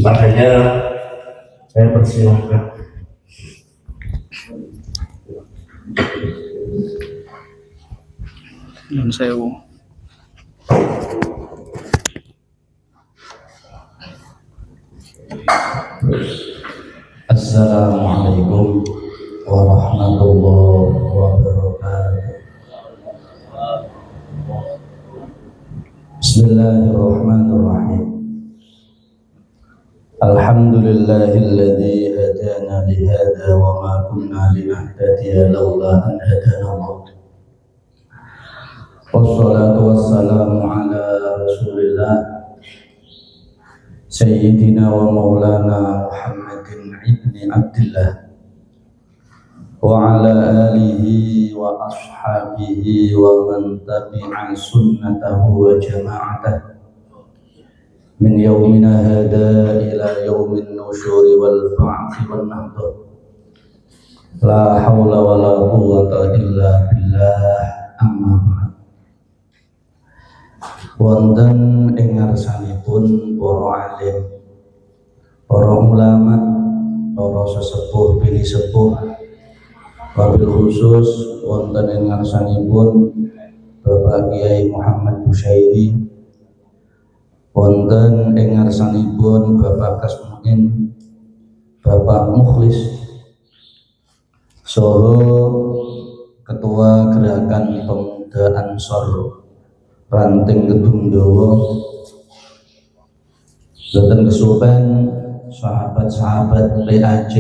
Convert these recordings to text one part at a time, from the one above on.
Makanya saya persilahkan. Nun sewu. Assalamualaikum warahmatullahi wabarakatuh. Bismillahirrahmanirrahim. Alhamdulillahilladzi hadana lihada wa ma kunna linahtadiya laula an hadana Allah. Wassalatu wassalamu ala Rasulillah Sayyidina wa maulana Muhammadin ibni Abdillah wa ala alihi wa ashabihi wa man tabi'a sunnatahu wa jama'atah min yawmina hada ila yawmin nusyuri wal ba'thi wal nahdah. La hawla wa la quwwata illa billah. Amma ba'd. Wonten ing ngarsanipun para alim, para ulama, para sesepuh bini sepuh, wabil khusus wonten ing ngarsanipun Bapak Kiai Muhammad Busyairi, wonten ing ngarsanipun Bapak Kasmuin, Bapak Mukhlis, saha Ketua Gerakan Pemuda Ansor Ranting Gedung Dawa, boten kesupen sahabat-sahabat PAJ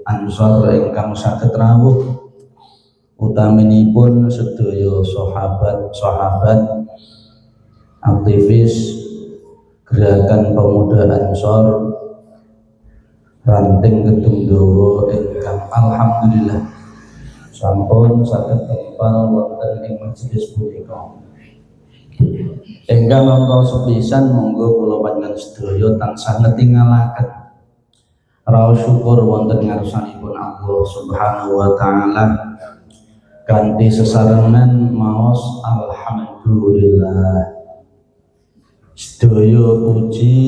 Ansor ingkang saged rawuh, utaminipun sedaya sahabat-sahabat aktivis Gerakan Pemuda Ansor Ranting Gedung Dawa ingkang alhamdulillah sampun saged tempal wonten ing majelis punika. Engkang langkah sepisan monggo kula panjenengan sedaya tansah ngetingalaken raos syukur wonten ngarsanipun Allah Subhanahu wa taala kanthi sesarengan maos alhamdulillah. Sedaya puji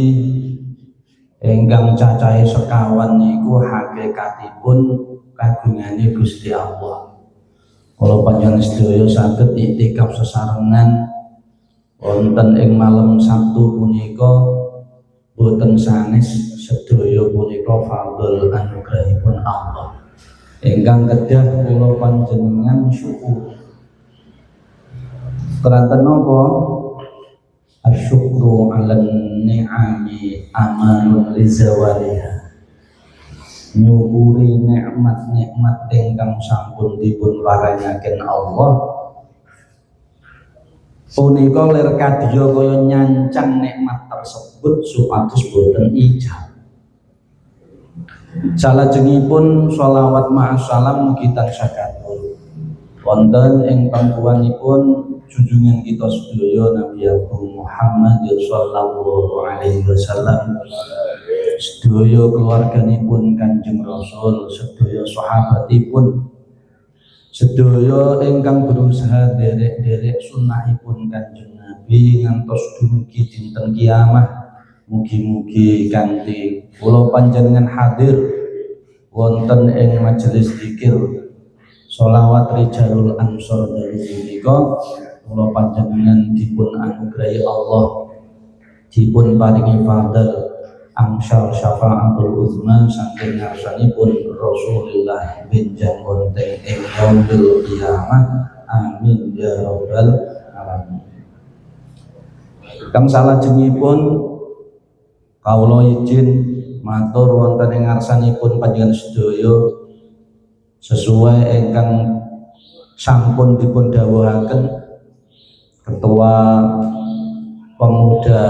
ingkang cacahe sekawan niku hakikatipun kagungane Gusti Allah. Kula panjenengan sedaya saged iktikaf sesarengan wonten ing malam Sabtu punika boten sanes sedaya punika fadl anugerahipun Allah ingkang kedah kula panjenengan syukur. Keranten napa? Asyukru 'alan ni'ami amanun lizawaliha. Nyukuri nikmat-nikmat ingkang sampun dipun paringaken Allah punika lir kadya kaya nyancang nikmat tersebut supados boten ijab. Salajengipun sholawat ma'asalam mugi tansah katur wonten ing pangkuwanipun junjungan kita sedaya Nabi Agung Muhammad sallallahu alaihi wasallam, sedaya keluarganipun Kanjeng Rasul, sedaya sahabatipun, sedaya ingkang berusaha derek-derek sunnahipun Kanjeng Nabi ngantos dumugi dinten kiamah. Mugi-mugi kanthi kula panjenengan hadir wonten ing majelis zikir sholawat Rijalul Ansor dari punika, kula panjenengan dipun anugerahi Allah, dipun paringi fadl angsal syafaatul uzma saking ngarsanipun Rasulullah benjang wonten ing yaumil qiyamah. Amin ya rabbal alamin. Kang salajengipun kawula izin matur wonten ing ngarsanipun panjenengan sedaya sesuai ingkang sampun dipun dawuhaken Ketua Pemuda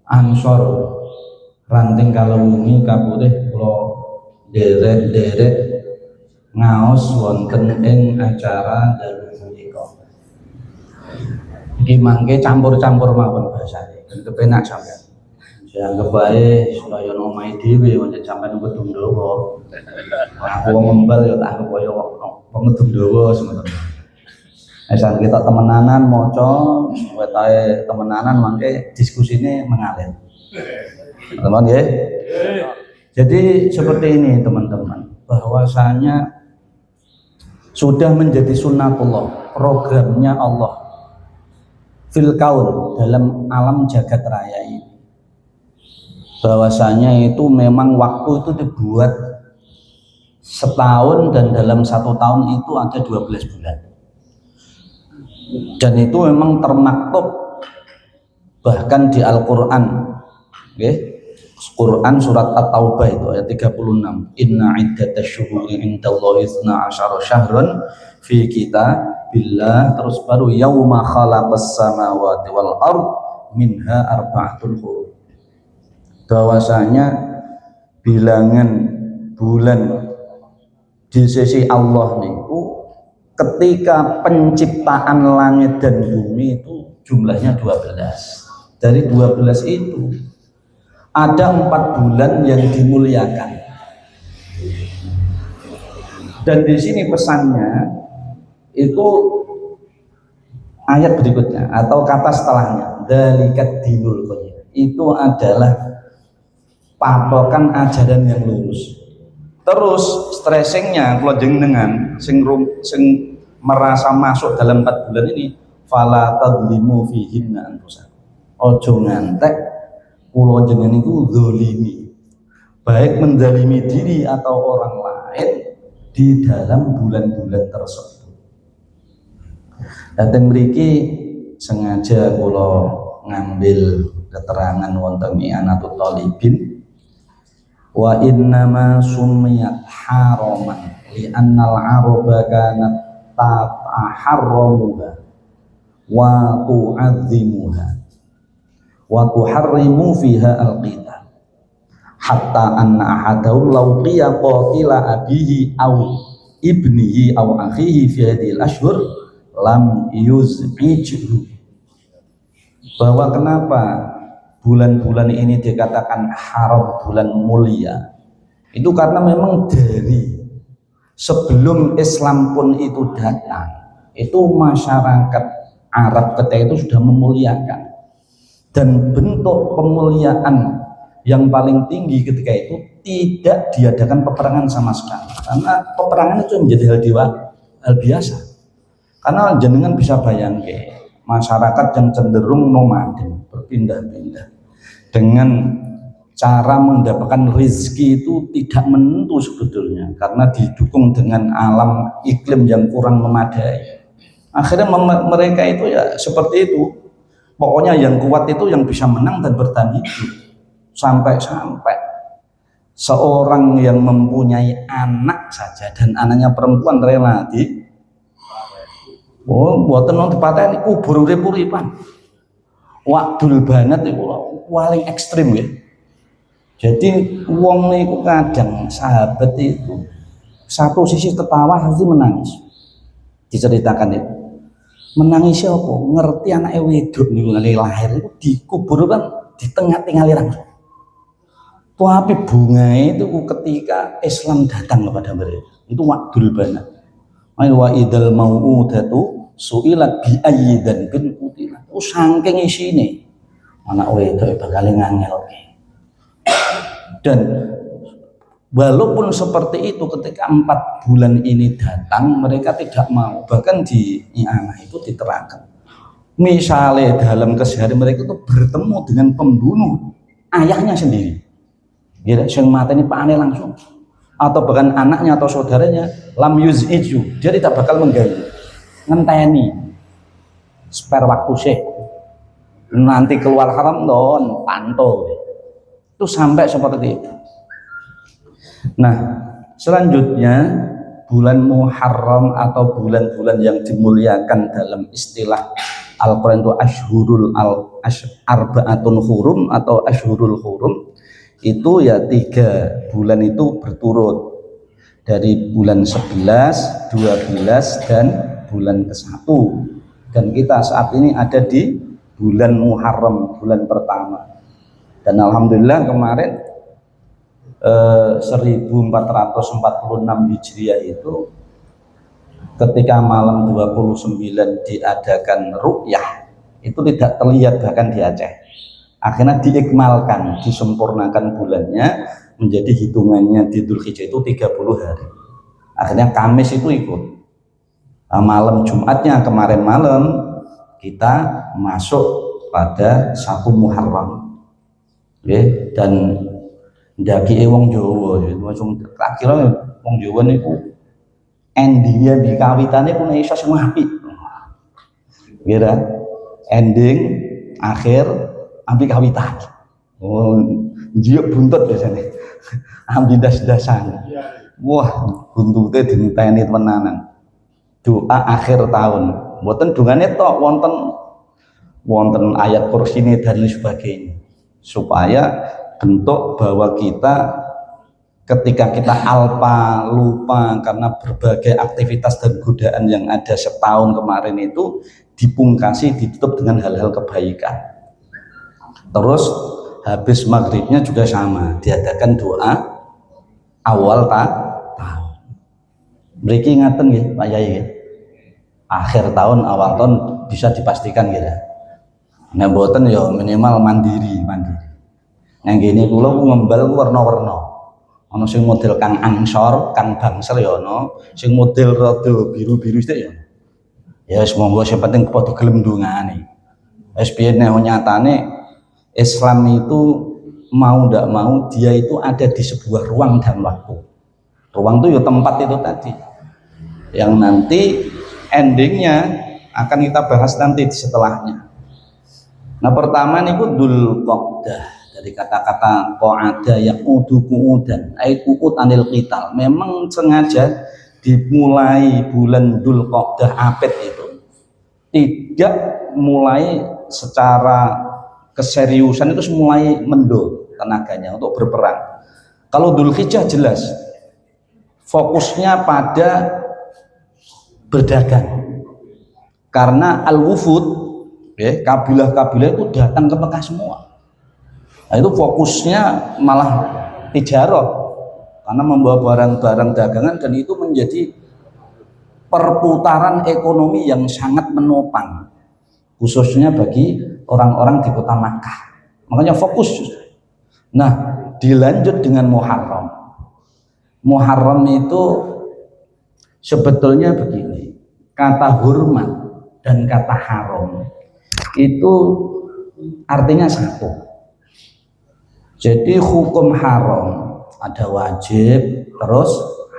Ansor Ranting Kalawungi kapurih kula derek-derek ngaos wonten ing acara dalu punika. Iki mangke campur-campur mawon basane, ben kepenak sampeyan. Dianggep bae supaya omahe dhewe wong sampeyan ngedung dawa. Aku wong ngembal ya tak anggap kaya wong ngedung dawa semono. Asal kita temenanan maca, wetahe temenanan mangke diskusine mengalir. Teman-teman ya. Jadi seperti ini teman-teman, bahwasanya sudah menjadi sunnatullah, programnya Allah fil kaun, dalam alam jagat raya ini, bahwasanya itu memang waktu itu dibuat setahun dan dalam satu tahun itu ada 12 bulan, dan itu memang termaktub bahkan di Al-Quran, okay? Quran surat At-Taubah itu ayat 36, inna iddatash syuhuri indallahi 12 syahran fi kitabillah, terus baru yauma khalaqas samawati wal ard minha arba'atul hurum, bahwasanya bilangan bulan di sisi Allah niku ketika penciptaan langit dan bumi itu jumlahnya 12. Dari 12 itu ada 4 bulan yang dimuliakan. Dan di sini pesannya itu ayat berikutnya atau kata setelahnya, dzalikat dinul qayyim. Itu adalah patokan ajaran yang lurus. Terus stressingnya kalau jenengan sing merasa masuk dalam 4 bulan ini, fala tadlimu fihinna anfusakum. Ojo ngantek pulau jenengan itu zolimi, baik menzalimi diri atau orang lain di dalam bulan-bulan tersebut. Datang mriki sengaja pulau ngambil keterangan wonten I'anatul Talibin, wa innama summiyat haraman li annal araba kanat tataharamuha wa tu'azzimuha wa tuharrimu fiha al-qital hatta anna ahadahum law qiya qatila abihi aw ibnihi aw akhihi fi hadhil ashhur lam yuz'ijhu. Bahwa kenapa bulan-bulan ini dikatakan haram, bulan mulia, itu karena memang dari sebelum Islam pun itu datang, itu masyarakat Arab ketika itu sudah memuliakan. Dan bentuk pemuliaan yang paling tinggi ketika itu tidak diadakan peperangan sama sekali, karena peperangan itu menjadi hal biasa. Karena jenengan bisa bayangkan masyarakat yang cenderung nomaden, berpindah-pindah, dengan cara mendapatkan rezeki itu tidak menentu sebetulnya, karena didukung dengan alam iklim yang kurang memadai. Akhirnya mereka itu ya seperti itu. Pokoknya yang kuat itu yang bisa menang dan bertahan hidup. Sampai-sampai seorang yang mempunyai anak saja dan anaknya perempuan rela buatan non dipateni kubur urip-uripan. Wakdul banget itu paling ekstrim ya. Jadi wong niku kadang sahabat itu satu sisi tertawa, satu menangis. Diceritakan itu. Menangis siapa? Ngerti anak wedok niku lahir itu dikubur kan di tengah-tengah langsung. Tapi bunga itu ketika Islam datang kepada mereka itu wakdul banget. Wa idal mau'udatu su'ilat bi ayyidan bin qutilat. Saking isine anak wedok bakal ngangelke. Dan walaupun seperti itu ketika 4 bulan ini datang mereka tidak mau. Bahkan di I'anah itu diterangkan, misalnya dalam keseharian mereka itu bertemu dengan pembunuh ayahnya sendiri, ya yang mata ini pak langsung, atau bahkan anaknya atau saudaranya, lam yuz'iju, dia tidak bakal mengganggu, ngenteni spare waktu sih nanti keluar haram don pantau itu sampai seperti itu. Nah, selanjutnya bulan Muharram atau bulan-bulan yang dimuliakan dalam istilah Al-Quran itu arba'atun hurum atau ashhurul hurum, itu ya 3 bulan itu berturut, dari bulan 11, 12 dan bulan ke-1. Dan kita saat ini ada di bulan Muharram, bulan pertama. Dan alhamdulillah kemarin 1446 Hijriah itu ketika malam 29 diadakan ru'yah, itu tidak terlihat bahkan di Aceh. Akhirnya diikmalkan, disempurnakan bulannya, menjadi hitungannya di Dzulhijjah itu 30 hari. Akhirnya Kamis itu ikut. Malam Jumatnya kemarin malam kita masuk pada 1 Muharram. Oke, dan ndaki wong Jawa itu langsung akhirnya wong Jawa niku endingnya di kawitannya pun iso sing apik. Kira ending akhir ambil kawitan. Oh, jiuk buntut biasanya. Ambil das-dasan. Wah, buntutnya dinteni tenanan. Doa akhir tahun. Mboten dungane tok wonten ayat kursi ini dan lain sebagainya. Supaya bentuk bahwa kita ketika kita lupa karena berbagai aktivitas dan godaan yang ada setahun kemarin itu dipungkasi, ditutup dengan hal-hal kebaikan. Terus habis maghribnya juga sama, diadakan doa awal tahun. Mriki ngaten nggih Pak Yai nggih. Akhir tahun awal tahun bisa dipastikan gitu. Nah mboten ya minimal mandiri. Yang gini kula ngembal warna-warna. Ana sing model Kang Angsor, Kang Bangsal ya ana, sing model rada biru-biru sithik ya. Ya wis monggo sing penting padha gelem ndongane. Wis piye nek nyatane Islam itu mau ndak mau dia itu ada di sebuah ruang dan waktu. Ruang itu ya tempat itu tadi. Yang nanti endingnya akan kita bahas nanti setelahnya. Nah pertama niku Dzulqa'dah. Dari kata-kata qa'ada yaqudu qu'udan ai qu'ud anil qital. Memang sengaja dimulai bulan Dzulqa'dah Apit itu tidak mulai secara keseriusan, itu mulai mendol tenaganya untuk berperang. Kalau Dzulhijjah jelas fokusnya pada berdagang, karena al-wufud kabilah-kabilah itu datang ke Mekah semua. Nah, itu fokusnya malah tijarah karena membawa barang-barang dagangan, dan itu menjadi perputaran ekonomi yang sangat menopang khususnya bagi orang-orang di kota Makkah. Makanya fokus. Nah, dilanjut dengan Muharram. Muharram itu sebetulnya begini, kata hormat dan kata haram itu artinya satu. Jadi hukum haram ada wajib, terus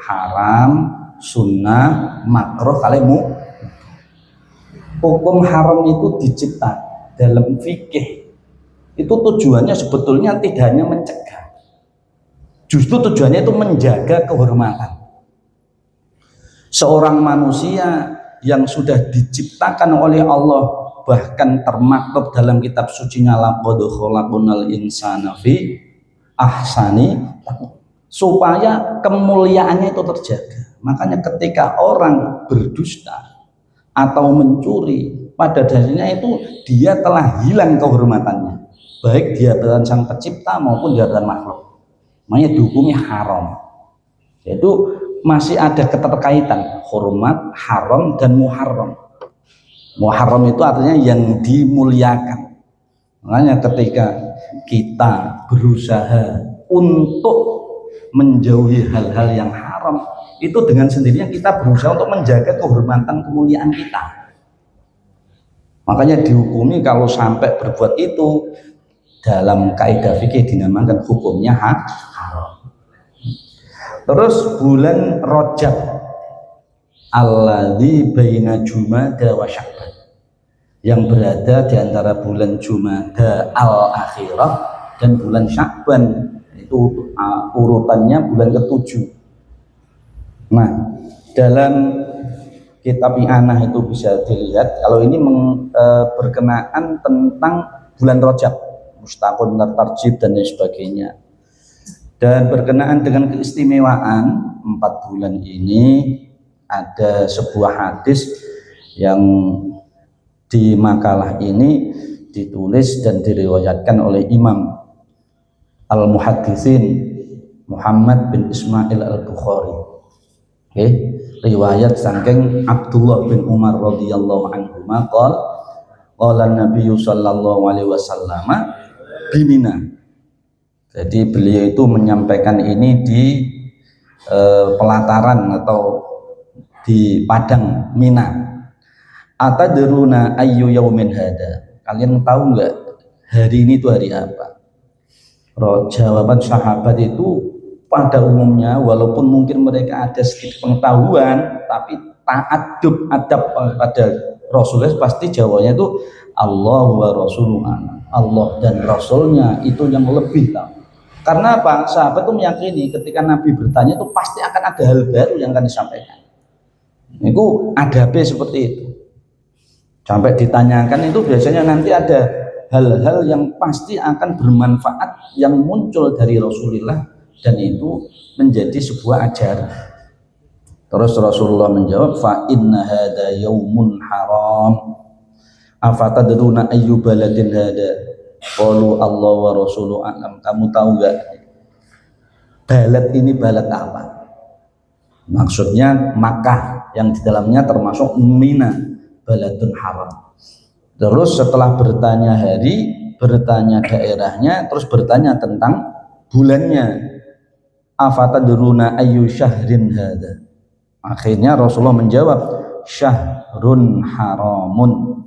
haram, sunnah, makruh, kalimu. Hukum haram itu dicipta dalam fikih. Itu tujuannya sebetulnya tidak hanya mencegah, justru tujuannya itu menjaga kehormatan seorang manusia yang sudah diciptakan oleh Allah, bahkan termaktub dalam kitab sucinya laqad khalaqnal insana fi ahsani, supaya kemuliaannya itu terjaga. Makanya ketika orang berdusta atau mencuri, pada dasarnya itu dia telah hilang kehormatannya, baik di hadapan sang pencipta maupun di hadapan makhluk. Makanya dihukumi haram. Yaitu masih ada keterkaitan hormat, haram, dan muharram. Muharram itu artinya yang dimuliakan. Makanya ketika kita berusaha untuk menjauhi hal-hal yang haram, itu dengan sendirinya kita berusaha untuk menjaga kehormatan kemuliaan kita. Makanya dihukumi kalau sampai berbuat itu, dalam kaidah fikih dinamakan hukumnya haram. Terus bulan Rajab, alladzi baina Jumada wa Sya'ban, yang berada di antara bulan Jumada al-akhirah dan bulan Sya'ban, itu urutannya bulan ke-7. Nah, dalam kitab I'anah itu bisa dilihat kalau ini berkenaan tentang bulan Rajab, mustaqun tarjib dan lain sebagainya. Dan berkenaan dengan keistimewaan 4 bulan ini, ada sebuah hadis yang di makalah ini ditulis dan diriwayatkan oleh Imam Al-Muhadditsin Muhammad bin Ismail Al-Bukhari. Riwayat saking Abdullah bin Umar radhiyallahu anhu qala Nabi sallallahu alaihi wasallam di Mina. Jadi beliau itu menyampaikan ini di pelataran atau di padang Mina. Atadruna ayyu yaumin hada? Kalian tahu nggak hari ini itu hari apa? Jawaban sahabat itu pada umumnya walaupun mungkin mereka ada sedikit pengetahuan, tapi ta'addub adab pada Rasulullah pasti jawabannya itu Allah wa Rasulullah. Allah dan Rasulnya itu yang lebih tahu. Karena apa? Sahabat itu meyakini ketika Nabi bertanya itu pasti akan ada hal baru yang akan disampaikan. Itu adabnya seperti itu. Sampai ditanyakan itu biasanya nanti ada hal-hal yang pasti akan bermanfaat yang muncul dari Rasulullah dan itu menjadi sebuah ajaran. Terus Rasulullah menjawab, fa inna hada yaumun haram. Afatadruna ayyu baladin hada? Qalu Allah wa rasuluhu a'lam. Kamu tahu enggak balad ini balad apa? Maksudnya Makkah yang di dalamnya termasuk Mina, baladun haram. Terus setelah bertanya hari, bertanya daerahnya, terus bertanya tentang bulannya. Afatadruna ayyu syahrin hada? Akhirnya Rasulullah menjawab, syahrun haramun.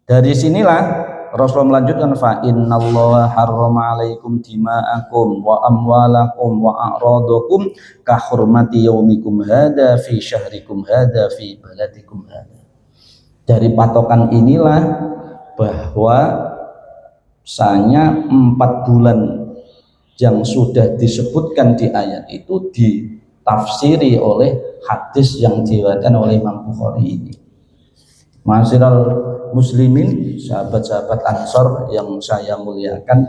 Dari sinilah Rasulullah melanjutkan, fa innallaha harrama alaikum dima'akum wa amwalakum wa a'radakum ka hurmati yaumikum hada fi syahrikum hada fi baladikum hada. Dari patokan inilah bahwa misalnya 4 bulan yang sudah disebutkan di ayat itu ditafsiri oleh hadis yang diriwayatkan oleh Imam Bukhari ini. Ma'asyiral muslimin, sahabat-sahabat Ansor yang saya muliakan,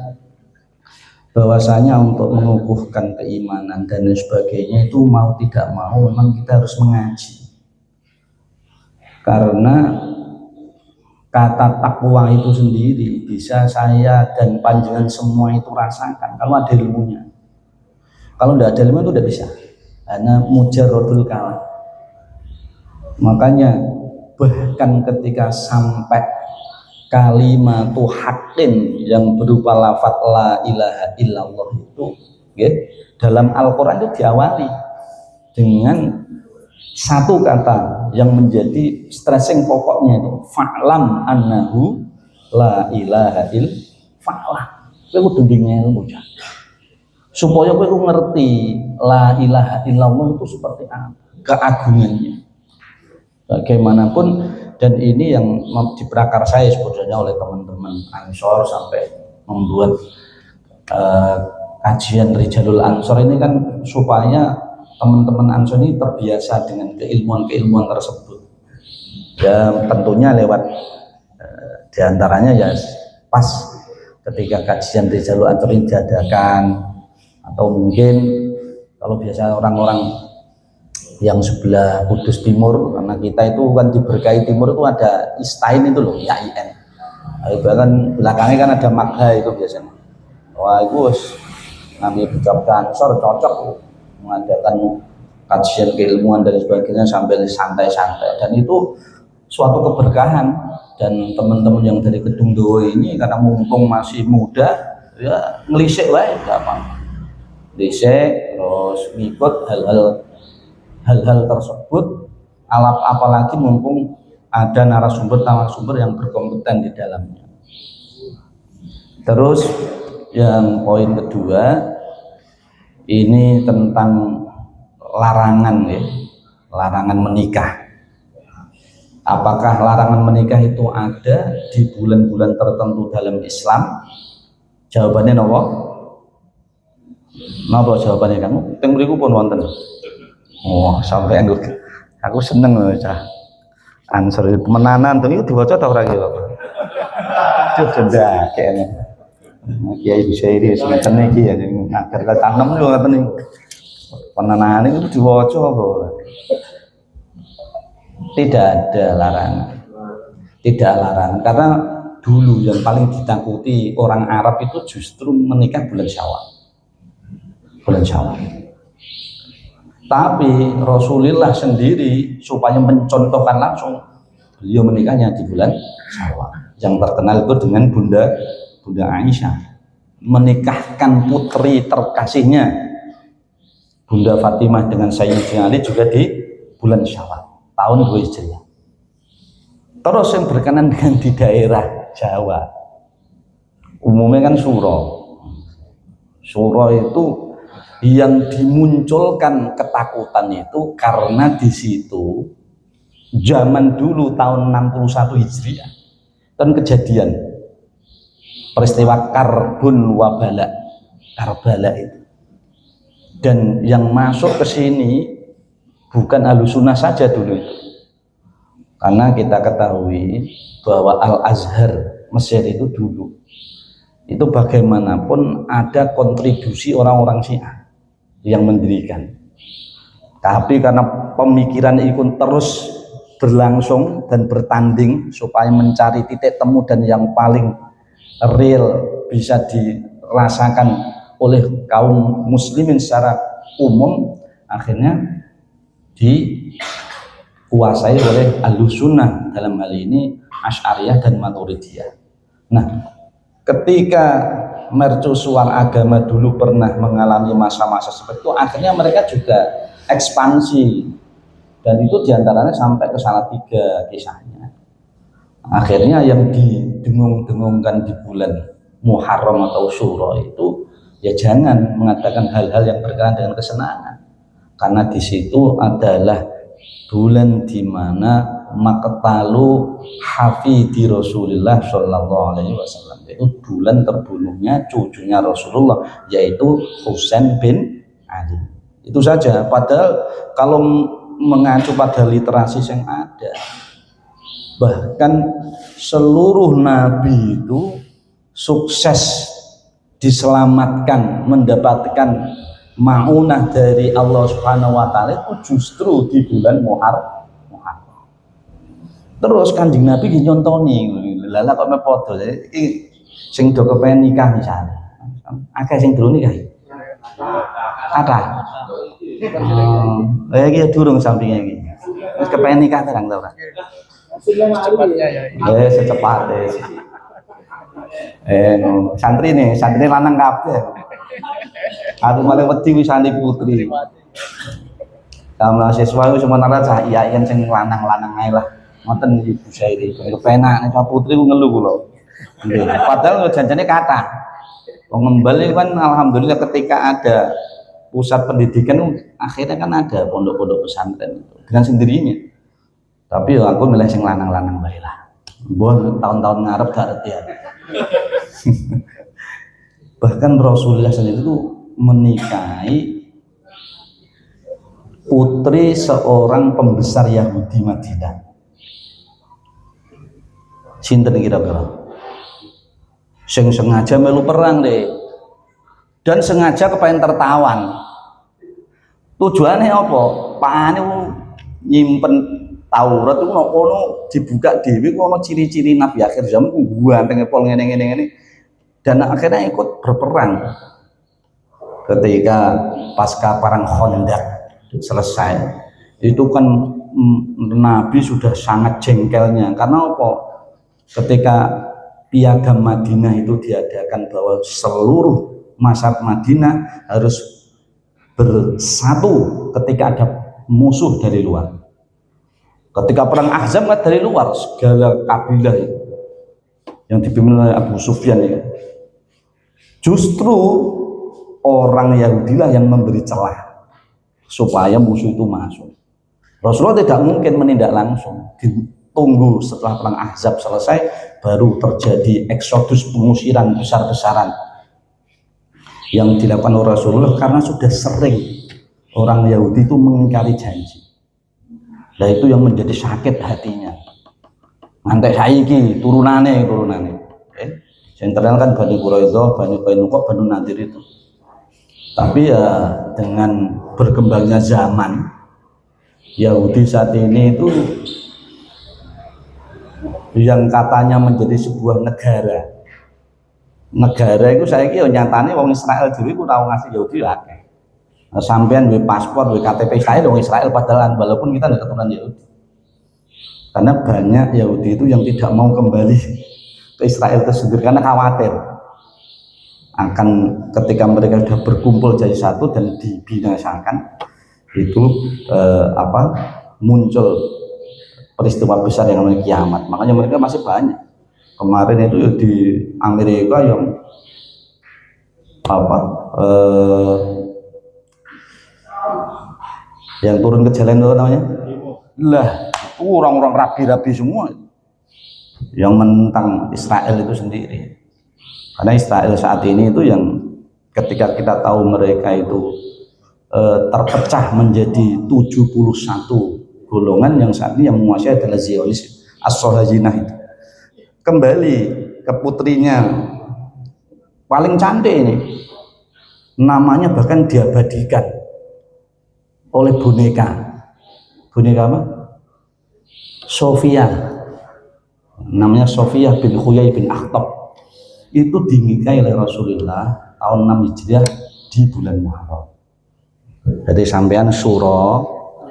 bahwasanya untuk mengukuhkan keimanan dan sebagainya itu mau tidak mau memang kita harus mengaji. Karena kata takwa itu sendiri bisa saya dan panjenengan semua itu rasakan kalau ada ilmunya. Kalau tidak ada ilmu itu tidak bisa, hanya mujarradul kalam. Makanya bahkan ketika sampai kalimatu haqqin yang berupa lafaz la ilaha illallah itu dalam Al-Quran itu diawali dengan satu kata yang menjadi stressing pokoknya itu fa'lam annahu la ilaha il fa'lah. Kowe kudu ilmu supaya kowe ngerti la ilaha illallah itu seperti apa keagungannya. Bagaimanapun, dan ini yang diprakarsai sebetulnya oleh teman-teman Ansor sampai membuat kajian Rijalul Ansor ini kan supaya teman-teman Ansor ini terbiasa dengan keilmuan-keilmuan tersebut. Ya tentunya lewat diantaranya ya pas ketika kajian Rijalul Ansor ini diadakan, atau mungkin kalau biasa orang-orang yang sebelah Kudus Timur, karena kita itu kan diberkahi Timur itu ada Istain itu loh, IAIN. Bahkan belakangnya kan ada Magha itu biasanya. Wah itu ngambil ucapkan Ansor cocok mengadakan kajian keilmuan dan sebagainya sambil santai-santai, dan itu suatu keberkahan. Dan teman-teman yang dari Gedung Dowo ini karena mumpung masih muda ya ngelisik wae apa. Ngelisik terus ngikut hal-hal tersebut, apalagi mumpung ada narasumber yang berkompeten di dalamnya. Terus yang poin kedua ini tentang larangan ya, larangan menikah. Apakah larangan menikah itu ada di bulan-bulan tertentu dalam Islam? Jawabannya nopo? Nopo jawabannya kamu? Teng mriku pun wonten. Oh, sampai aku seneng loh cah. Ansor itu menanan tuh itu diwaca ta ora iki, Pak? Sudah kayaknya. Kiai bisa ini semacam iki ya agar tanam yo ngoten iki. Penanan itu diwaca apa? Tidak ada larangan. Tidak larangan karena dulu yang paling ditakuti orang Arab itu justru menikah bulan Syawal. Bulan Syawal. Tapi Rasulullah sendiri supaya mencontohkan langsung, beliau menikahnya di bulan Syawal. Yang terkenal itu dengan Bunda Aisyah. menikahkan putri terkasihnya Bunda Fatimah dengan Sayyidina Ali juga di bulan Syawal tahun 2 Hijriah. Terus yang berkenan dengan di daerah Jawa umumnya kan Suro itu yang dimunculkan ketakutan itu karena di situ zaman dulu tahun 61 Hijriah kan kejadian peristiwa Karbala itu, dan yang masuk ke sini bukan Ahlussunnah saja dulu itu, karena kita ketahui bahwa Al-Azhar Mesir itu dulu itu bagaimanapun ada kontribusi orang-orang Syiah yang mendirikan, tapi karena pemikiran itu terus berlangsung dan bertanding supaya mencari titik temu dan yang paling real bisa dirasakan oleh kaum muslimin secara umum, akhirnya dikuasai oleh Ahlussunnah, dalam hal ini Asy'ariyah dan Maturidiyah. Nah, ketika mercusuar agama dulu pernah mengalami masa-masa seperti itu, akhirnya mereka juga ekspansi, dan itu diantaranya sampai ke Salatiga kisahnya. Akhirnya yang didengung-dengungkan di bulan Muharram atau Syuro itu ya jangan mengadakan hal-hal yang berkaitan dengan kesenangan, karena di situ adalah bulan di mana maqtalu hafidhi Rasulullah Shallallahu Alaihi Wasallam, itu bulan terbunuhnya cucunya Rasulullah, yaitu Husain bin Ali. Itu saja. Padahal kalau mengacu pada literasi yang ada, bahkan seluruh nabi itu sukses diselamatkan, mendapatkan maunah dari Allah Subhanahu wa taala itu justru di bulan Muharram. Terus Kanjeng Nabi nyontoni, lala kok mepodo iki sing do kepen nikah misalnya. Akeh sing durung nikah. Ada. Iki durung sampinge iki. Wis kepen nikah terang ta ora? Secepatnya ya. Secepatnya. Santri lanang kabeh. Aku malah wedi wisane putri. Kamu siswa itu sementara cah iya kan sing lanang-lanang ae lah. Ngoten Ibu Sairi. Kepenak nek putri ku ngelu kula. Nggih. Padahal janjane kathah. Wong ngembal itu kan alhamdulillah ketika ada pusat pendidikan akhirnya kan ada pondok-pondok pesantren dengan sendirinya. Tapi ya aku milih sing lanang-lanang bae lah. Mbon tahun-tahun ngarep gak ngerti ya. Bahkan Rasulullah sendiri itu menikahi putri seorang pembesar Yahudi Madinah. Sinten kira-kira? Sing sengaja melu perang deh, dan sengaja kepengen tertawan. Tujuannya apa? Pakane nyimpen Taurat itu kono dibuka dhewe kono ciri-ciri nabi akhir zaman ku ganteng pol ngene-ngene, dan akhirnya ikut berperang. Ketika pasca perang Khandaq selesai, itu kan Nabi sudah sangat jengkelnya karena apa? Ketika piagam Madinah itu diadakan bahwa seluruh masyarakat Madinah harus bersatu ketika ada musuh dari luar. Ketika perang Ahzab kan dari luar segala kabilah yang dipimpin oleh Abu Sufyan itu, justru orang Yahudi lah yang memberi celah supaya musuh itu masuk. Rasulullah tidak mungkin menindak langsung, ditunggu setelah perang Ahzab selesai baru terjadi eksodus, pengusiran besar-besaran yang dilakukan oleh Rasulullah karena sudah sering orang Yahudi itu mengingkari janji. Nah itu yang menjadi sakit hatinya. Nanti saiki turunane. Yang terkenal kan Bani Quraidah, Bani Qainuqa, Bani Nadir itu. Tapi ya dengan berkembangnya zaman, Yahudi saat ini itu yang katanya menjadi sebuah negara itu saya kira nyatanya wong Israel dhewe ku tau ngasih Yahudi akeh. Sampean duwe paspor, duwe KTP saya wong Israel padahal walaupun kita tidak keturunan Yahudi. Karena banyak Yahudi itu yang tidak mau kembali ke Israel tersebut karena khawatir. akan ketika mereka sudah berkumpul jadi satu dan dibinasakan itu muncul peristiwa besar yang namanya kiamat. Makanya mereka masih banyak. Kemarin itu di Amerika yang turun ke jalan itu namanya lah, orang-orang rabi-rabi semua yang menentang Israel itu sendiri. Karena Israel saat ini itu yang ketika kita tahu mereka itu terpecah menjadi 71 golongan, yang saat ini yang menguasai adalah Zionis As-Sohazinah itu. Kembali ke putrinya paling cantik ini, namanya bahkan diabadikan oleh boneka apa? Sofia, namanya Sofia bin Huyai bin Akhtab, itu dinikahi oleh Rasulullah tahun 6 Hijriah di bulan Muharram. Jadi sampean suro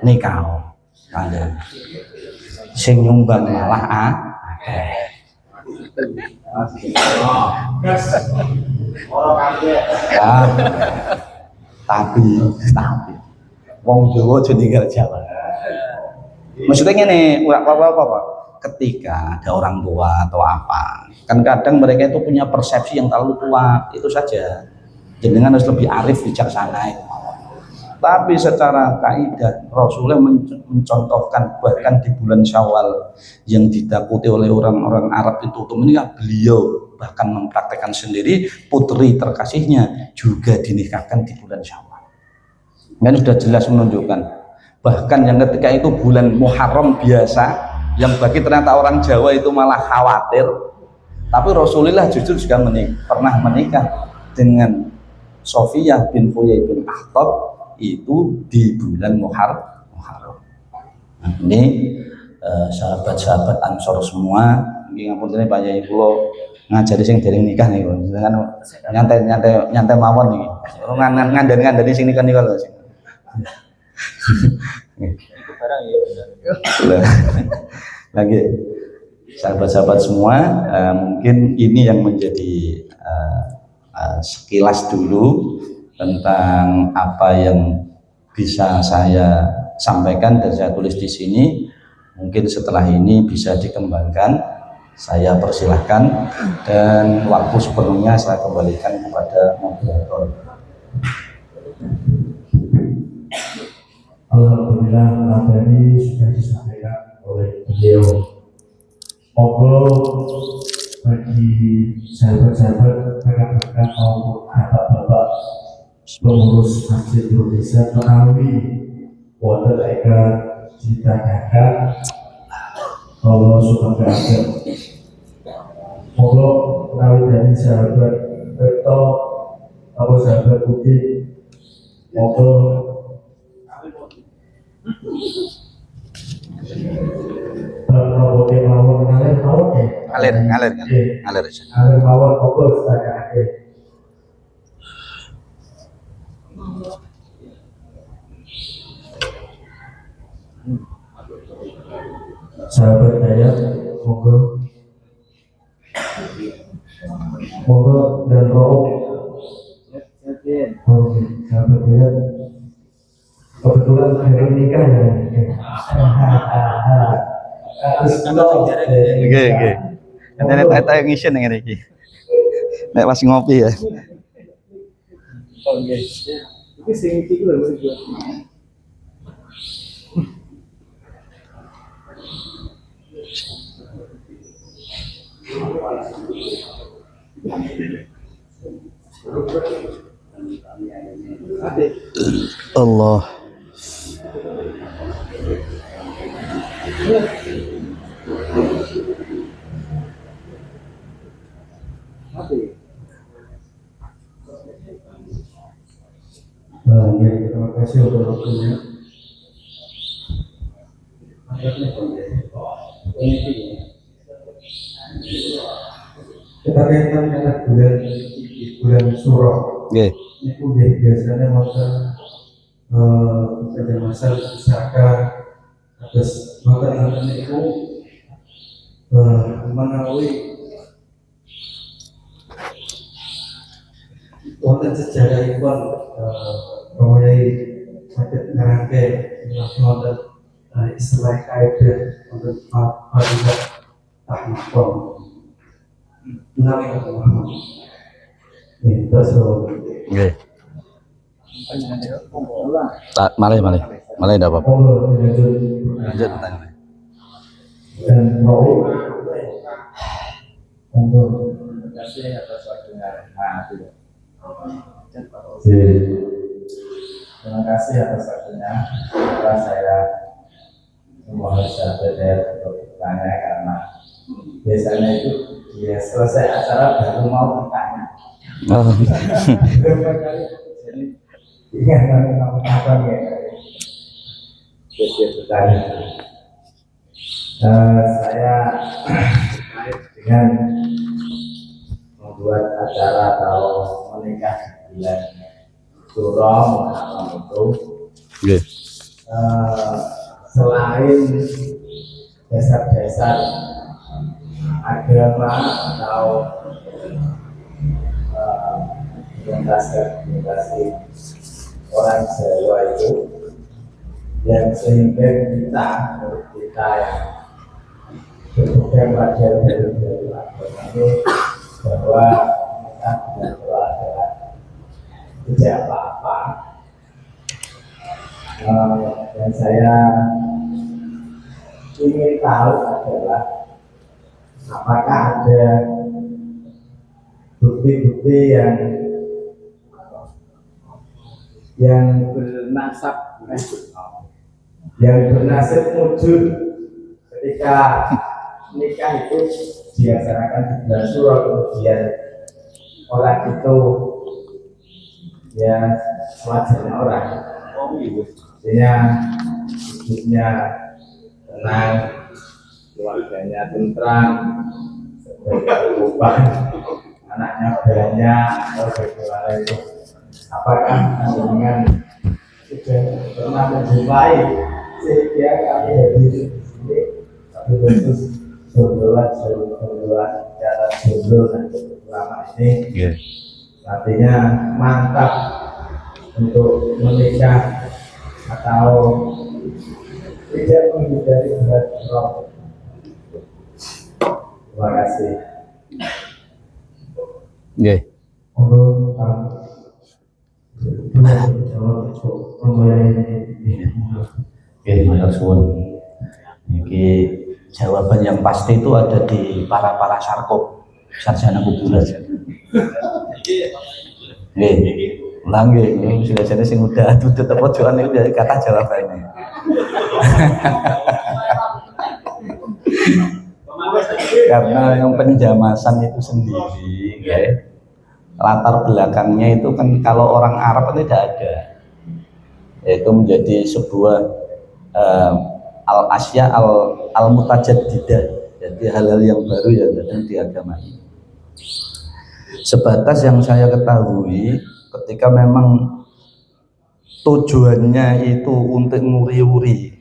nikah kalian sing nyumbang malah ya, tapi wong Jawa aja ninggal Jawa. Maksudnya ini apa? Ketika ada orang tua atau apa, kan kadang mereka itu punya persepsi yang terlalu tua, itu saja. Jenengan harus lebih arif bijaksana. Tapi secara kaidah Rasulullah mencontohkan bahkan di bulan Syawal yang ditakuti oleh orang-orang Arab itu untuk menikah, beliau bahkan mempraktekkan sendiri putri terkasihnya juga dinikahkan di bulan Syawal. Kan sudah jelas menunjukkan. Bahkan yang ketika itu bulan Muharram biasa, yang bagi ternyata orang Jawa itu malah khawatir, tapi Rasulullah jujur juga pernah menikah dengan Sofiyah bin Huyai bin Akhtab itu di bulan Muharram. Nah, ini sahabat-sahabat Ansor semua, ini ngapunten Pak Yai kula ngajari sing dereng nikah niku, dengan nyantai mawon niki. Ngandani sing nikah niku lho. Lagi sahabat-sahabat semua, mungkin ini yang menjadi sekilas dulu tentang apa yang bisa saya sampaikan dan saya tulis di sini. Mungkin setelah ini bisa dikembangkan, saya persilahkan, dan waktu sepenuhnya saya kembalikan kepada moderator. Alhamdulillah materi sudah disampaikan oleh beliau. Monggo bagi sahabat-sahabat rekan-rekan maupun bapak-bapak pengurus Masjid Indonesia menawi wonten ingkang ditanyakan kalau sudah ada, monggo menawi dari sahabat Rekto atau sahabat Putih, monggo ngalir mawon monggo ditanyakan. Sahabat Dayat, monggo dan roh. Sahabat Dayat, kebetulan hari nikah ya. Oke. Nanti tanya ngisi nih iki. Nek pas ngopi ya. Oke. Iki sing iki lho Mas. Allah. Ya, terima kasih untuk waktunya. Kita kaitan dengan bulan Suro. Itu biasanya masa pada masa pusaka atas mata itu menawi wonten sejarahipun mulai sakit ngerangke wonten istilah kaidah wonten fadilah tahmapon Nabi Muhammad itu so Nggih. Tak malih ndak apa-apa. Allah Lanjut tanya. dan mau untuk Terima kasih atas waktunya. Nah, itu. Terima kasih atas waktunya. Setelah saya mohon sahabat untuk bertanya karena biasanya itu ya selesai acara baru mau bertanya. Oh. Jadi ingat apa ya? Jadi bertanya. Saya terkait dengan membuat acara atau menikah di bulan Suro Muharram itu Nggih. selain dasar-dasar agama atau orientasi orang Jawa itu yang sehingga menurut kita yang berpegang pada dari agama ini bahwa kita tidak adalah tidak apa-apa. Dan saya ingin tahu adalah apakah ada bukti-bukti yang bernasib wujud ketika nikah itu dilaksanakan di bulan Suro, kemudian orang itu ya sewajarnya orang artinya hidupnya tenang, keluarganya tentram, berubah, anaknya banyak, bagaimana itu? Apakah dengan sudah pernah menjumpai sehingga kami hadir di sini, tapi khusus jodohan cara jodoh dan ulama ini, artinya mantap untuk menikah atau tidak menghindari berat roh. Terima kasih. Nggih. Oke, matur suwun. Iki jawaban yang pasti itu ada di para sarkop sarjana kuburan. Nggih. Ulang nggih, biasanya sing udah tutup pojokan itu dari kata jawabannya. Karena yang penjamasan itu sendiri, ya, latar belakangnya itu kan kalau orang Arab kan tidak ada, yaitu menjadi sebuah al-asya al-mutajaddidah, jadi hal-hal yang baru yang datang di agama ini. Sebatas yang saya ketahui, ketika memang tujuannya itu untuk nguri-uri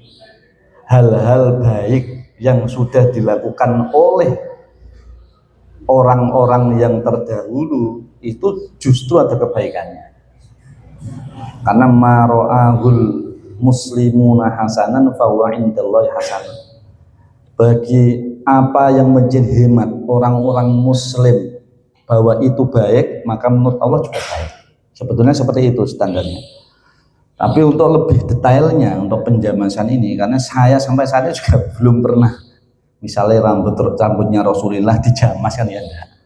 hal-hal baik yang sudah dilakukan oleh orang-orang yang terdahulu, itu justru ada kebaikannya. Karena maro'ahul muslimuna hasanan fahuwa indallahi hasan. Bagi apa yang menjadi hemat orang-orang muslim bahwa itu baik, maka menurut Allah juga baik. Sebetulnya seperti itu standarnya. Tapi untuk lebih detailnya, untuk penjamasan ini, karena saya sampai saat ini juga belum pernah, misalnya rambutnya Rasulullah dijamas kan ya enggak,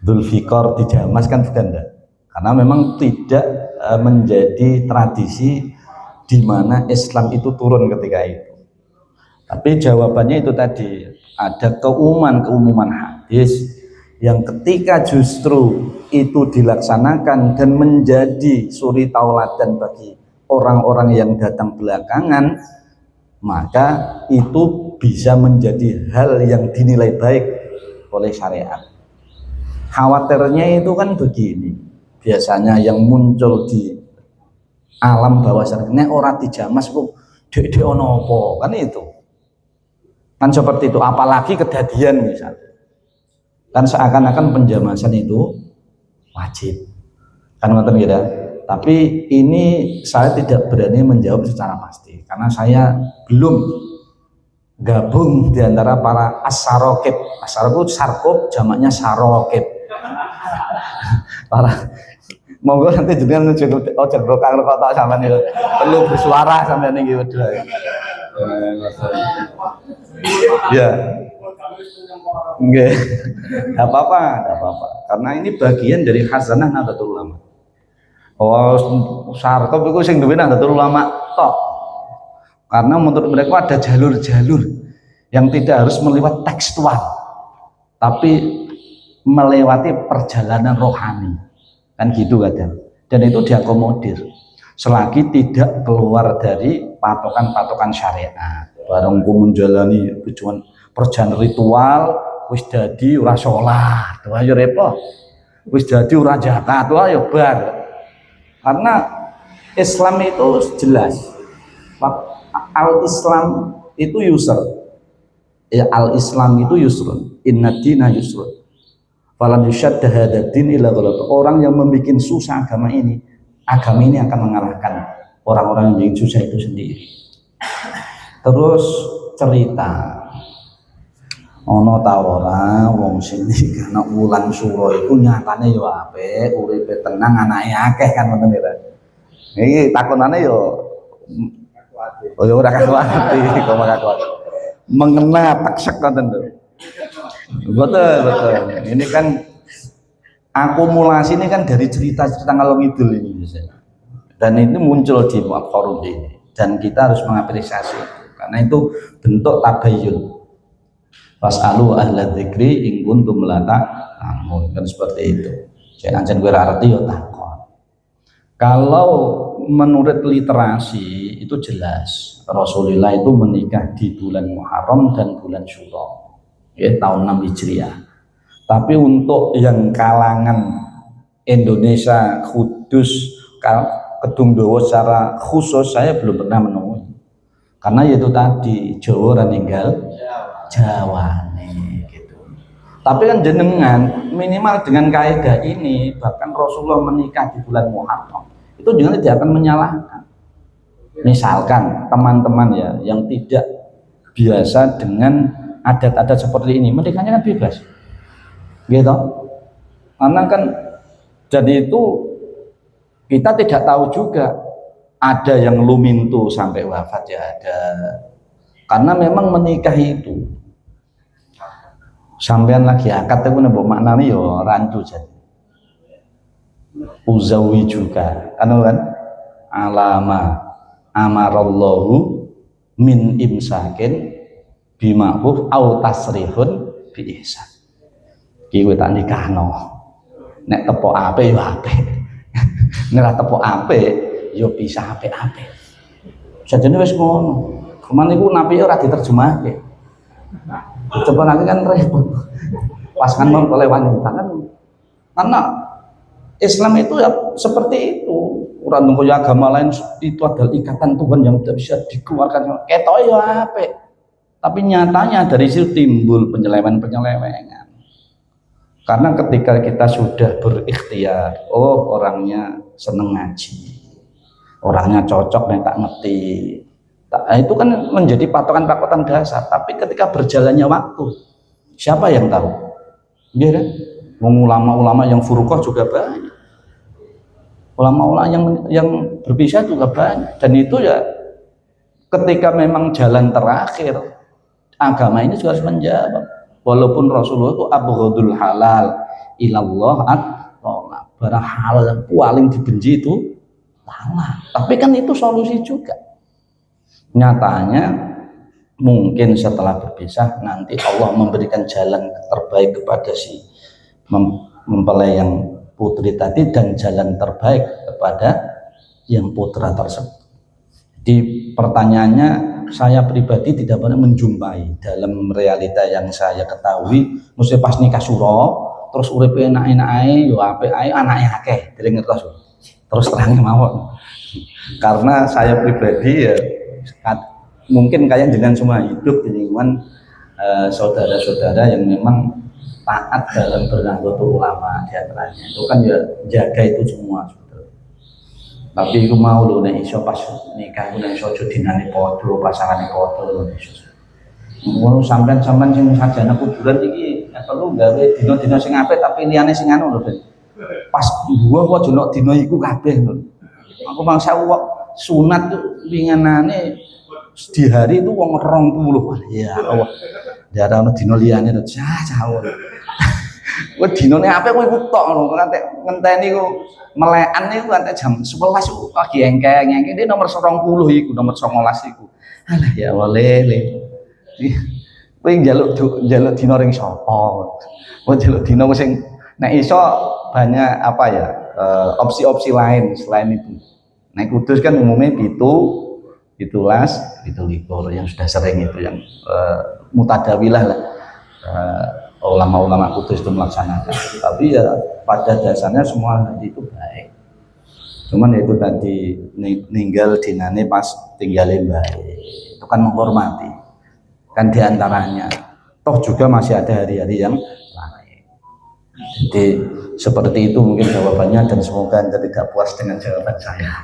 Dzulfikar dijamas kan bukan enggak, karena memang tidak menjadi tradisi di mana Islam itu turun ketika itu. Tapi jawabannya itu tadi, ada keumuman hadis yang ketika justru itu dilaksanakan dan menjadi suri tauladan bagi orang-orang yang datang belakangan, maka itu bisa menjadi hal yang dinilai baik oleh syariat. Khawatirnya itu kan begini, biasanya yang muncul di alam bawah sadar, ora dijamas kok dek ono apa, kan itu kan seperti itu. Apalagi kejadian misalnya, kan seakan-akan penjamasan itu wajib. Kan ngoten gitu. Tapi ini saya tidak berani menjawab secara pasti karena saya belum gabung di antara para as-sarokib. As-sarokib sarkob jamaknya sarokib. Para monggo nanti jenengan ojo brokang kok sampean itu perlu bersuara sampean iki wedha. Ya. Enggak. Enggak apa-apa, enggak apa-apa. Karena ini bagian dari khazanah Nahdlatul Ulama. Oh, sarkob itu sing duwe Nahdlatul Ulama tok. Karena menurut mereka ada jalur-jalur yang tidak harus melewati tekstual, tapi melewati perjalanan rohani, kan gitu kadang. Dan itu diakomodir selagi tidak keluar dari patokan-patokan syariat. Bareng ku menjalani tujuan perjalanan ritual, wis dadi ora salat, wah ya repot. Wis dadi ora zakat, wah ya bar. Karena Islam itu jelas. Al-Islam itu yusr. Ya, al-Islam itu yusrun. Inna dina yusrun. Falam yushadda hadzal din illa ghalab. Orang yang membuat susah agama ini akan mengalahkan orang-orang yang bikin susah itu sendiri. Terus cerita ono ta ora wong sing ana wulan suro iku nyatane yo apik, uripe tenang, anake akeh kan ngoten lho. Iki takonane yo oh ya ora kakuati, kok kakuati. Mengena teksek ngoten lho. Betul. Ini kan akumulasi ini kan dari cerita-cerita ngalor ngidul ini biasanya. Dan itu muncul di forum ini dan kita harus mengapresiasi karena itu bentuk tabayyun. Fas'alu ahla dzikri in kuntum la ta'lamun, kan seperti itu. Jangan gue arti yo takon. Kalau menurut literasi itu jelas Rasulullah itu menikah di bulan Muharram dan bulan Syuro, ya, tahun 6 Hijriah. Tapi untuk yang kalangan Indonesia Kudus Kedungdowo secara khusus saya belum pernah menemui. Karena itu tadi Jawa ninggal Jawa nih gitu. Tapi kan jenengan minimal dengan kaidah ini bahkan Rasulullah menikah di bulan Muharram itu jangan tidak akan menyalahkan. Misalkan teman-teman ya yang tidak biasa dengan adat-adat seperti ini, menikahnya kan bebas, gitu. Karena kan jadi itu kita tidak tahu juga ada yang lumintu sampai wafat ya ada. Karena memang menikah itu sampean lagi akad itu nembok maknanya yo rancu jadi. Uzawi juga kan alama amarallahu min imsakin bima'ruf au tasrihun bi ihsan. Ki kowe tak nikahno. Nek tepok apik yo apik. Nek ora tepok apik yo bisa apik-apik. Sajane wis ngono. Kemana iku napi ora diterjemahke. Coba lagi kan repot. Pas kan oleh wanita kan. Karena Islam itu ya seperti itu. Orang tunggu agama lain itu adalah ikatan Tuhan yang tidak bisa dikeluarkan. Ketok ya apik. Tapi nyatanya dari situ timbul penyelewengan. Karena ketika kita sudah berikhtiar, oh orangnya seneng ngaji, orangnya cocok nih tak ngerti, itu kan menjadi patokan-patokan dasar. Tapi ketika berjalannya waktu, siapa yang tahu? Iya kan? Ulama-ulama yang furuqah juga banyak, ulama-ulama yang berpisah juga banyak, dan itu ya ketika memang jalan terakhir agama ini juga harus menjawab. Walaupun Rasulullah itu abghadul halal ilallah at-thalaq, barang halal yang paling dibenci itu talak. Tapi kan itu solusi juga. Nyatanya mungkin setelah berpisah nanti Allah memberikan jalan terbaik kepada si mempelai yang putri tadi dan jalan terbaik kepada yang putra tersebut. Di pertanyaannya, saya pribadi tidak pernah menjumpai dalam realita yang saya ketahui, mesti pas nikah suro, terus urip enak-enak ae, yo apik ae, anake akeh, dereng ngertos. Terus terang mawon. Karena saya pribadi ya mungkin kalian dengan semua hidup di lingkungan saudara-saudara yang memang taat dalam bernahdlatul ulama diantaranya itu kan ya jaga itu semua sebetulnya. Tapi aku mau lho nek iso pas nikah nek iso aja dinane padha pasangane padha lho iso. Ngono sampean sing sajana kuburan iki perlu gawe dina-dina sing apik tapi liyane sing anu lho Ben. Pas buah kok aja nek dina iku kabeh lho. Aku mangsa kok sunat tuh winganane di hari itu wong 20. Ya Allah. Jare ana dina liyane to cah. Kowe dinane apik kowe iku tok lho ngenteni ku melekan niku nganti jam 11 ku lagi engkeng-engkeng iki nomor 20 iku nomor 19 iku. Alah ya Allah lele. Kowe njaluk dina ring sapa? Kowe njaluk dina sing nek iso banyak apa ya opsi-opsi lain selain itu. Nek Kudus kan umumnya 17, 17 yang sudah sering itu yang mutadawilah lah. Ulama-ulama Kudus itu melaksanakan. Tapi ya pada dasarnya semua haji itu baik. Cuman itu tadi ninggal dinane pas tinggalin baik. Itu kan menghormati. Kan diantaranya toh juga masih ada hari-hari yang lain. Jadi seperti itu mungkin jawabannya dan semoga Anda tidak puas dengan jawaban saya.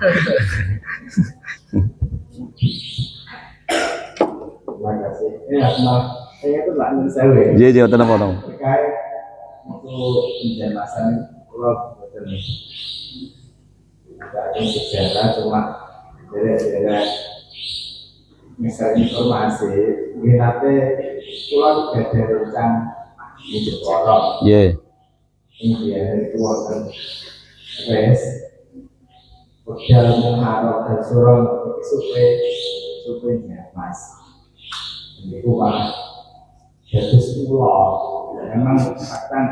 Terima kasih. Saya itu lah menurut saya. Iya tenang. Terkait untuk penjelasan kalau betul tidak ada sejarah cuma daerah misalnya informasi nanti pulau ada rencang di Jeporo India itu akan res dalam mengharap dan surong supaya mas itu kan jadi pulau memang akan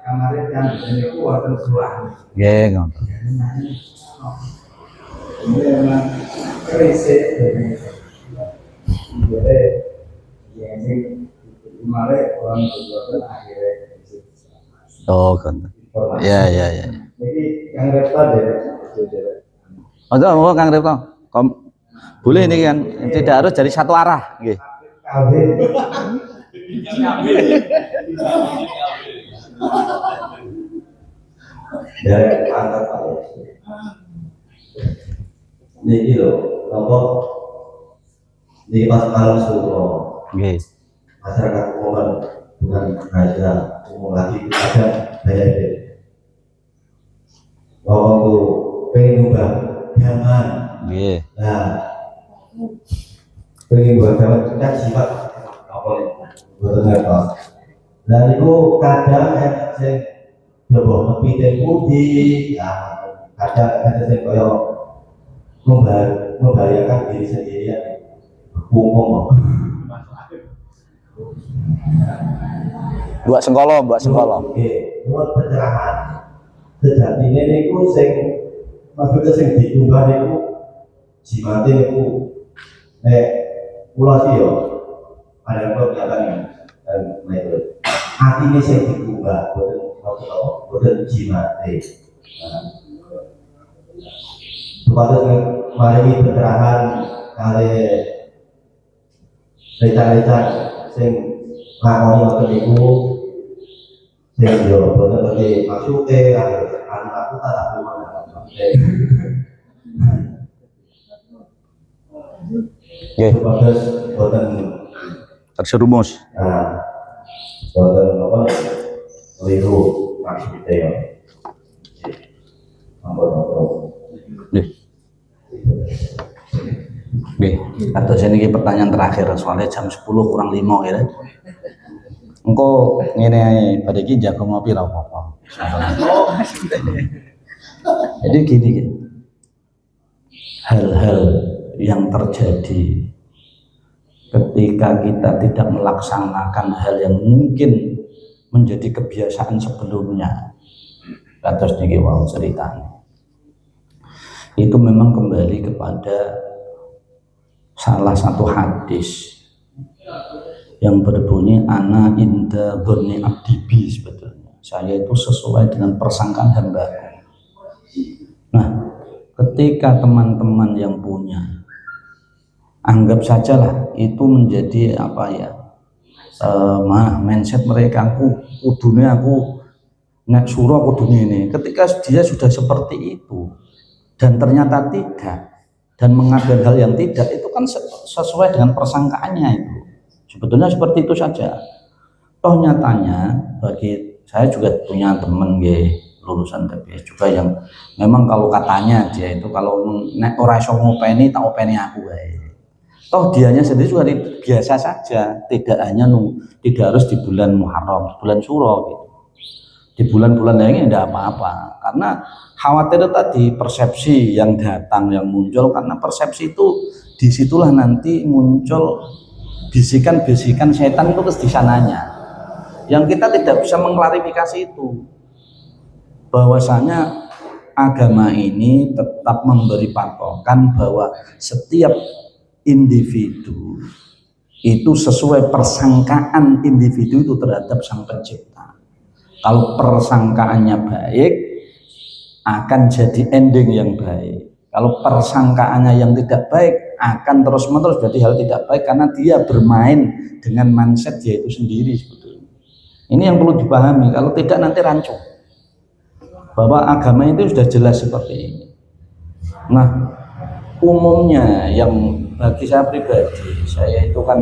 kamarnya kan ini akan keluar ini memang krisis jadi ini kemarin orang berbuat akhirnya kan. Ya. jadi yang repot Mau Kang Repto. Boleh ini kan tidak harus dari satu arah, nggih. Ya, mantap Pak. Niki lho, apa? Niki pas malam suro. Nggih. Masyarakat umum bukan raja umum lagi ada banyak. Wong ku pengen ubah zaman. Nggih. Nah, pengen ubah zaman kita sifat apa nih? Betul apa? Dan itu kadang sing lebih lebih dari budi, kadang ada sing koyo membahayakan diri sendiri ya. Buang Buat sengkolo. Oke, buat pencerahan. Sejatinya niku sing maksudnya sing diubah niku jimate niku kula sih yo ada kok jalan dan metode. Atine sing diubah boten jimate. Supados mari pencerahan kali rencana sing lakoni waktu niku sing yo boten ngerti maksude aku tak tahu mana. Nggih. Supados boten Terserumus. boten apa keliru maksude yo. Ampun. Nggih. Atau ini pertanyaan terakhir soalnya jam 10 kurang 5 ya. Engko ngene ae, pada iki jago ngopi ra apa-apa. Jadi gini. Hal-hal yang terjadi ketika kita tidak melaksanakan hal yang mungkin menjadi kebiasaan sebelumnya. Kados niki wau ceritanya. Itu memang kembali kepada salah satu hadis yang berbunyi ana inda dzanni abdi bi, sebetulnya saya itu sesuai dengan persangkaan hamba-Ku. Nah, ketika teman-teman yang punya anggap sajalah itu menjadi apa ya mindset mereka aku nek suro kudune ini. Ketika dia sudah seperti itu dan ternyata tidak dan mengajar hal yang tidak, itu kan sesuai dengan persangkaannya itu. Sebetulnya seperti itu saja. Toh nyatanya bagi saya juga punya temen lulusan TPS juga yang memang kalau katanya dia itu kalau nek ora iso ngopeni tak openi aku wae. Toh dianya sendiri juga biasa saja, tidak harus di bulan Muharram, bulan Syuro gitu. Di bulan-bulan lainnya tidak apa-apa, karena khawatir tadi persepsi yang datang yang muncul, karena persepsi itu disitulah nanti muncul bisikan-bisikan setan itu terus di sananya, yang kita tidak bisa mengklarifikasi itu, bahwasanya agama ini tetap memberi patokan bahwa setiap individu itu sesuai persangkaan individu itu terhadap sang pencipta. Kalau persangkaannya baik, akan jadi ending yang baik. Kalau persangkaannya yang tidak baik, akan terus-menerus jadi hal tidak baik, karena dia bermain dengan mindset dia itu sendiri sebetulnya. Ini yang perlu dipahami, kalau tidak nanti rancu. Bahwa agama itu sudah jelas seperti ini. Nah, umumnya yang bagi saya pribadi, saya itu kan,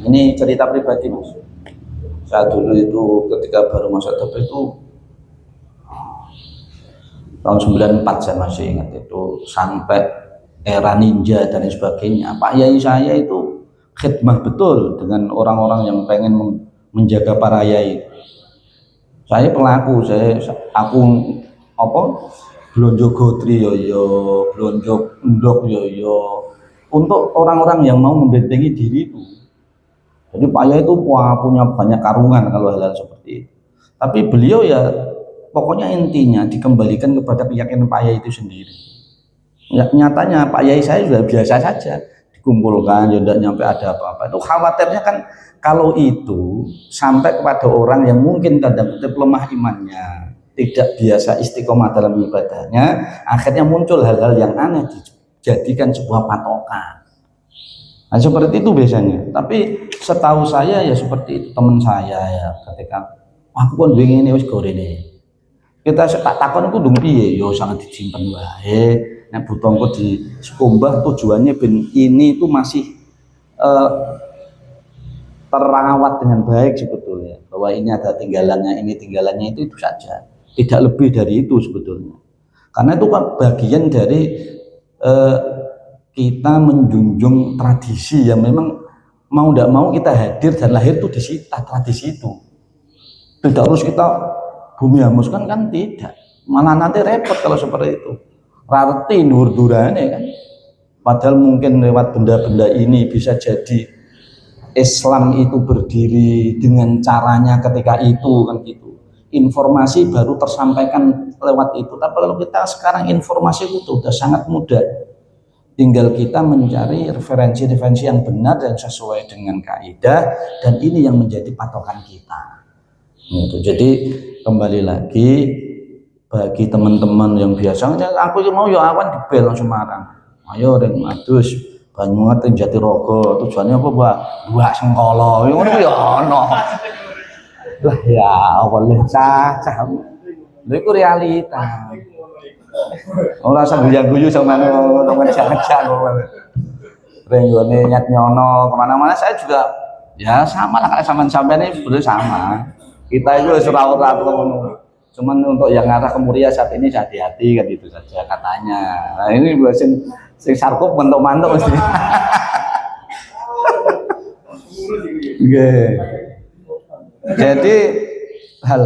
ini cerita pribadi mas. Saya dulu itu ketika baru masuk TP itu tahun 94 saya masih ingat itu, sampai era ninja dan saya, Pak Yai saya itu khidmah betul dengan orang-orang yang pengen menjaga para yai. Saya pelaku, aku blonjo gotri yo, blonjo endok yo, untuk orang-orang yang mau membentengi diriku. Jadi Pak Yai itu punya banyak karungan kalau hal-hal seperti itu. Tapi beliau ya pokoknya intinya dikembalikan kepada keyakinan Pak Yai itu sendiri. Ya, nyatanya Pak Yai saya juga biasa saja, dikumpulkan, tidak nyampe ada apa-apa. Itu khawatirnya kan kalau itu sampai kepada orang yang mungkin tanda kutip lemah imannya, tidak biasa istiqomah dalam ibadahnya, akhirnya muncul hal-hal yang aneh dijadikan sebuah patokan. Nah, seperti itu biasanya. Tapi setahu saya ya seperti itu, teman saya ya ketika aku kan ingin ini wis gorene. Kita tak takon aku dong piye, yo sangat disimpan wae. Nek butongku di sekumbah tujuannya ben ini itu masih terawat dengan baik sebetulnya. Bahwa ini ada tinggalannya itu saja. Tidak lebih dari itu sebetulnya. Karena itu kan bagian dari kita menjunjung tradisi yang memang mau tidak mau kita hadir dan lahir itu disita tradisi itu. Tidak harus kita bumi hanguskan kan tidak, malah nanti repot kalau seperti itu. Rarti nur-durane kan. Padahal mungkin lewat benda-benda ini bisa jadi Islam itu berdiri dengan caranya ketika itu kan gitu. Informasi baru tersampaikan lewat itu. Tapi kalau kita sekarang informasi itu sudah sangat mudah. Tinggal kita mencari referensi-referensi yang benar dan sesuai dengan kaidah, dan ini yang menjadi patokan kita. Gitu. Jadi kembali lagi bagi teman-teman yang biasanya aku mau ya awan di Bel Semarang, ayo ring adus Banyuwangi teng Jatirogo, tujuannya apa buat sengkolo, ngono ya ono. Lah ya awalnya cacah, itu realita. Ora usah guyu-guyu sama teman jangan renggone nyat nyono kemana-mana. Saya juga ya sama lah kayak sampean ini sebetulnya sama. Kita itu surat-surat cuman untuk yang arah ke Muria saat ini hati-hati kan itu saja katanya. Nah ini gue sing sarkup mantuk-mantuk mesti. Jadi